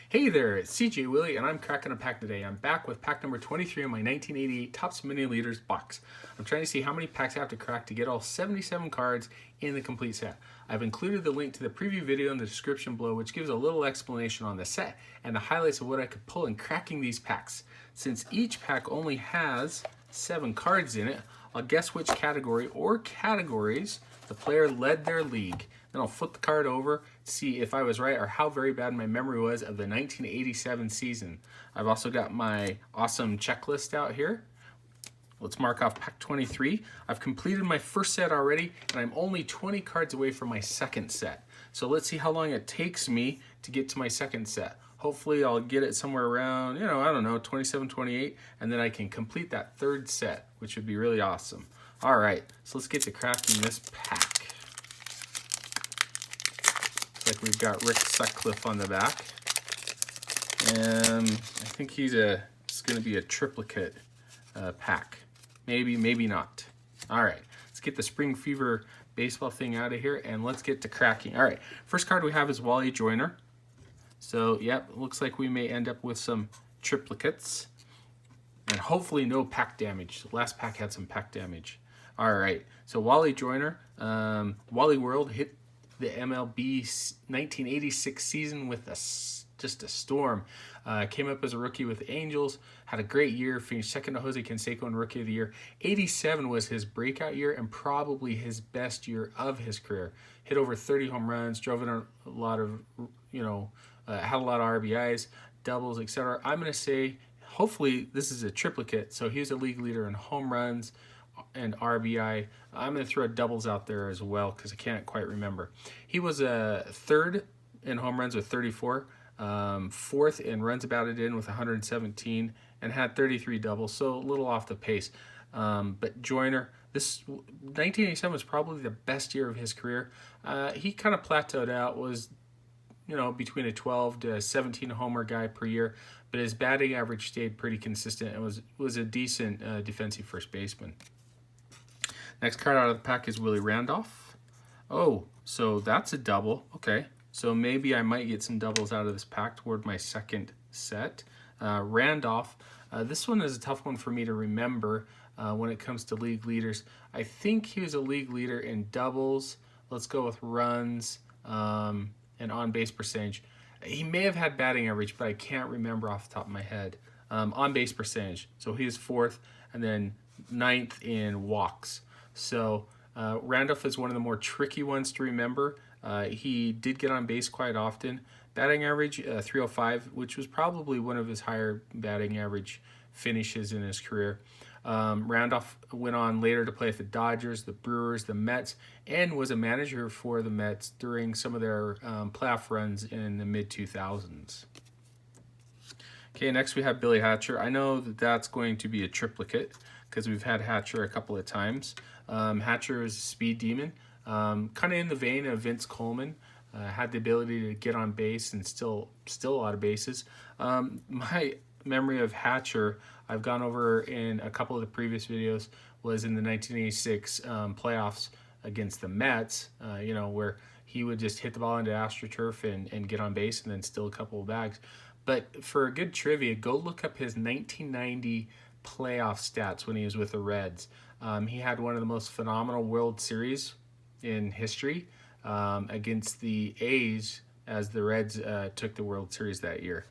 Hey there, it's CJ Willie, and I'm cracking a pack today. I'm back with pack number 23 in my 1988 Topps Mini Leaders box. I'm trying to see how many packs I have to crack to get all 77 cards in the complete set. I've included the link to the preview video in the description below, which gives a little explanation on the set and the highlights of what I could pull in cracking these packs. Since each pack only has 7 cards in it, I'll guess which category or categories the player led their league. Then I'll flip the card over to see if I was right or how very bad my memory was of the 1987 season. I've also got my awesome checklist out here. Let's mark off pack 23. I've completed my first set already, and I'm only 20 cards away from my second set. So let's see how long it takes me to get to my second set. Hopefully I'll get it somewhere around, I don't know, 27, 28, and then I can complete that third set, which would be really awesome. All right, so let's get to cracking this pack. Like we've got Rick Sutcliffe on the back, and I think it's going to be a triplicate pack. Maybe not. All right, let's get the Spring Fever baseball thing out of here, and let's get to cracking. All right, first card we have is Wally Joyner. So, yep, looks like we may end up with some triplicates, and hopefully no pack damage. The last pack had some pack damage. All right, so Wally Joyner, Wally World hit the MLB 1986 season with just a storm. Came up as a rookie with the Angels, had a great year, finished second to Jose Canseco in Rookie of the Year. 87 was his breakout year and probably his best year of his career. Hit over 30 home runs, drove in a lot of, had a lot of RBIs, doubles, etc. I'm going to say, hopefully this is a triplicate. So he was a league leader in home runs and RBI. I'm going to throw doubles out there as well because I can't quite remember. He was a third in home runs with 34, fourth in runs batted in with 117, and had 33 doubles, so a little off the pace. But Joyner, this 1987 was probably the best year of his career. He kind of plateaued out, was between a 12 to 17 homer guy per year, but his batting average stayed pretty consistent and was a decent defensive first baseman. Next card out of the pack is Willie Randolph. Oh, so that's a double. Okay, so maybe I might get some doubles out of this pack toward my second set. Randolph, this one is a tough one for me to remember when it comes to league leaders. I think he was a league leader in doubles. Let's go with runs and on-base percentage. He may have had batting average, but I can't remember off the top of my head. On-base percentage, so he was fourth, and then ninth in walks. So Randolph is one of the more tricky ones to remember. He did get on base quite often. Batting average 305, which was probably one of his higher batting average finishes in his career. Randolph went on later to play with the Dodgers, the Brewers, the Mets, and was a manager for the Mets during some of their playoff runs in the mid-2000s. Okay, next we have Billy Hatcher. I know that that's going to be a triplicate because we've had Hatcher a couple of times. Hatcher is a speed demon, kind of in the vein of Vince Coleman. Had the ability to get on base and still a lot of bases. My memory of Hatcher, I've gone over in a couple of the previous videos, was in the 1986 playoffs against the Mets, where he would just hit the ball into AstroTurf and get on base and then steal a couple of bags. But for a good trivia, go look up his 1990 playoff stats when he was with the Reds. He had one of the most phenomenal World Series in history against the A's as the Reds took the World Series that year.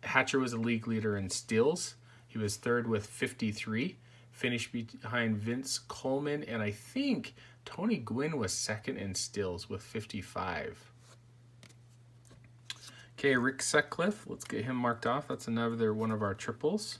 Hatcher was a league leader in steals. He was third with 53, finished behind Vince Coleman, and I think Tony Gwynn was second in steals with 55. Okay, Rick Sutcliffe, let's get him marked off. That's another one of our triples.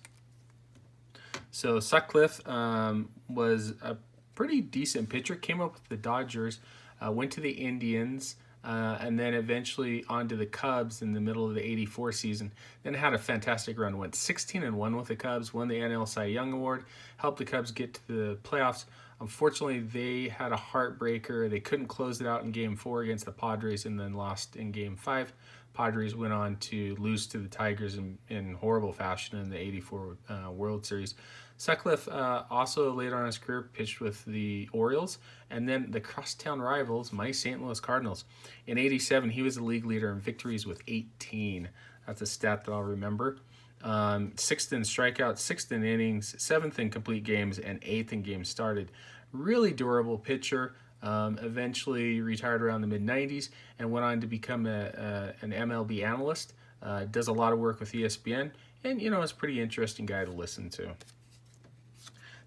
So Sutcliffe was a pretty decent pitcher, came up with the Dodgers, went to the Indians, and then eventually on to the Cubs in the middle of the 84 season. Then had a fantastic run, went 16-1 with the Cubs, won the NL Cy Young Award, helped the Cubs get to the playoffs. Unfortunately, they had a heartbreaker. They couldn't close it out in Game 4 against the Padres and then lost in Game 5. Padres went on to lose to the Tigers in horrible fashion in the 84 World Series. Sutcliffe also later on in his career pitched with the Orioles and then the crosstown rivals, my St. Louis Cardinals. In '87, he was the league leader in victories with 18. That's a stat that I'll remember. Sixth in strikeouts, sixth in innings, seventh in complete games, and eighth in games started. Really durable pitcher. Eventually retired around the mid-90s and went on to become an MLB analyst. Does a lot of work with ESPN, and is a pretty interesting guy to listen to.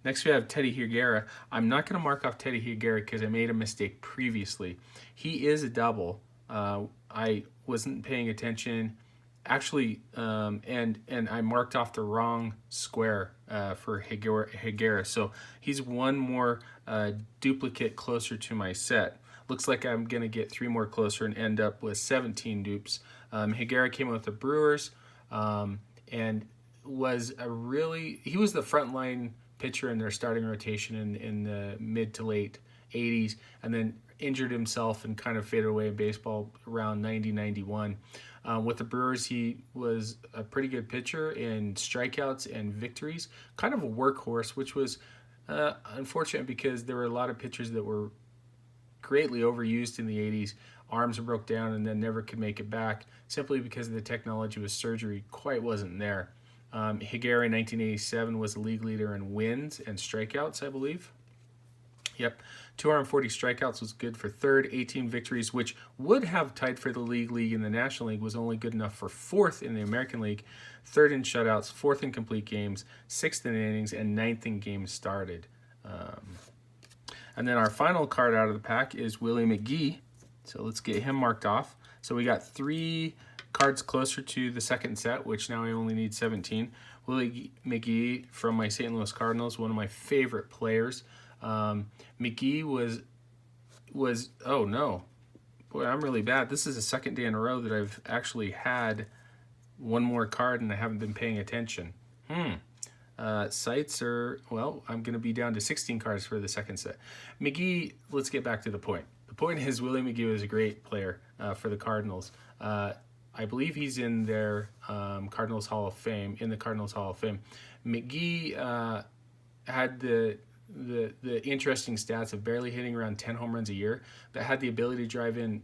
Next we have Teddy Higuera. I'm not going to mark off Teddy Higuera because I made a mistake previously. He is a double. I wasn't paying attention, actually, and I marked off the wrong square for Higuera. So he's one more duplicate closer to my set. Looks like I'm going to get 3 more closer and end up with 17 dupes. Higuera came with the Brewers and was he was the frontline pitcher in their starting rotation in the mid to late 80s, and then injured himself and kind of faded away in baseball around 90-91. With the Brewers, he was a pretty good pitcher in strikeouts and victories, kind of a workhorse, which was unfortunate because there were a lot of pitchers that were greatly overused in the 80s. Arms broke down and then never could make it back simply because the technology with surgery quite wasn't there. Higuera in 1987 was the league leader in wins and strikeouts, I believe. Yep, 240 strikeouts was good for third. 18 victories, which would have tied for the league in the National League, was only good enough for fourth in the American League. Third in shutouts, fourth in complete games, sixth in innings, and ninth in games started. And then our final card out of the pack is Willie McGee. So let's get him marked off. So we got 3 cards closer to the second set, which now I only need 17. Willie McGee from my St. Louis Cardinals, one of my favorite players. McGee was oh no, boy, I'm really bad. This is the second day in a row that I've actually had one more card and I haven't been paying attention. Sites are, well, I'm going to be down to 16 cards for the second set. McGee, let's get back to the point. The point is Willie McGee was a great player for the Cardinals. I believe he's in their Cardinals Hall of Fame, McGee had the interesting stats of barely hitting around 10 home runs a year, but had the ability to drive in,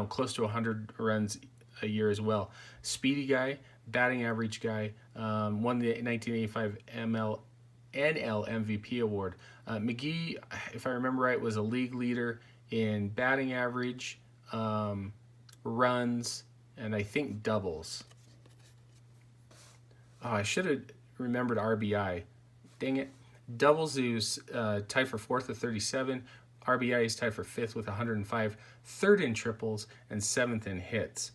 close to 100 runs a year as well. Speedy guy, batting average guy, won the 1985 NL MVP award. McGee, if I remember right, was a league leader in batting average, runs, and I think doubles. Oh, I should have remembered RBI. Dang it. Doubles is tied for 4th with 37. RBI is tied for 5th with 105. 3rd in triples and 7th in hits.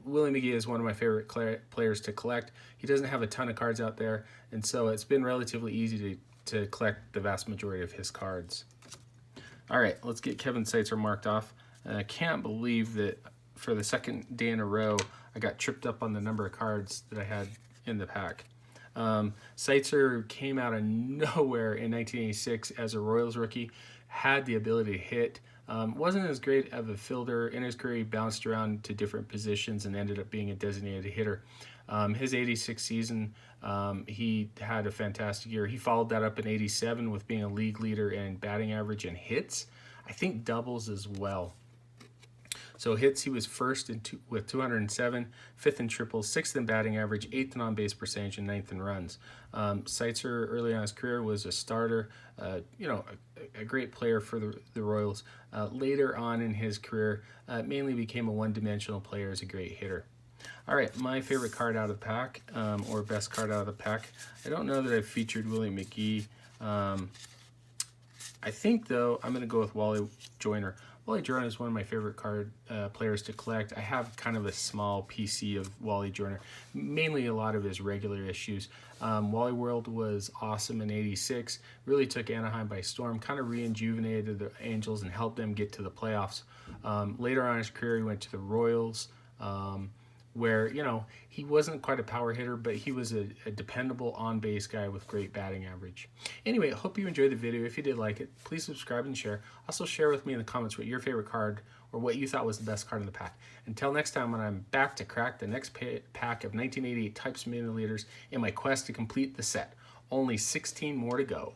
Willie McGee is one of my favorite players to collect. He doesn't have a ton of cards out there, and so it's been relatively easy to collect the vast majority of his cards. All right, let's get Kevin Seitzer marked off. I can't believe that for the second day in a row, I got tripped up on the number of cards that I had in the pack. Seitzer came out of nowhere in 1986 as a Royals rookie, had the ability to hit, wasn't as great of a fielder. In his career, he bounced around to different positions and ended up being a designated hitter. His 86 season, he had a fantastic year. He followed that up in 87 with being a league leader in batting average and hits. I think doubles as well. So hits, he was first with 207, 5th in triples, 6th in batting average, 8th in on-base percentage, and 9th in runs. Seitzer, early on in his career, was a starter, a great player for the Royals. Later on in his career, mainly became a one-dimensional player as a great hitter. All right, my favorite card out of the pack, or best card out of the pack. I don't know that I've featured Willie McGee. I think, though, I'm going to go with Wally Joyner. Wally Joyner is one of my favorite card players to collect. I have kind of a small PC of Wally Joyner, mainly a lot of his regular issues. Wally World was awesome in '86, really took Anaheim by storm, kind of rejuvenated the Angels and helped them get to the playoffs. Later on in his career, he went to the Royals, where, he wasn't quite a power hitter, but he was a dependable on-base guy with great batting average. Anyway, I hope you enjoyed the video. If you did like it, please subscribe and share. Also share with me in the comments what your favorite card or what you thought was the best card in the pack. Until next time, when I'm back to crack the next pack of 1988 Types milliliters in my quest to complete the set. Only 16 more to go.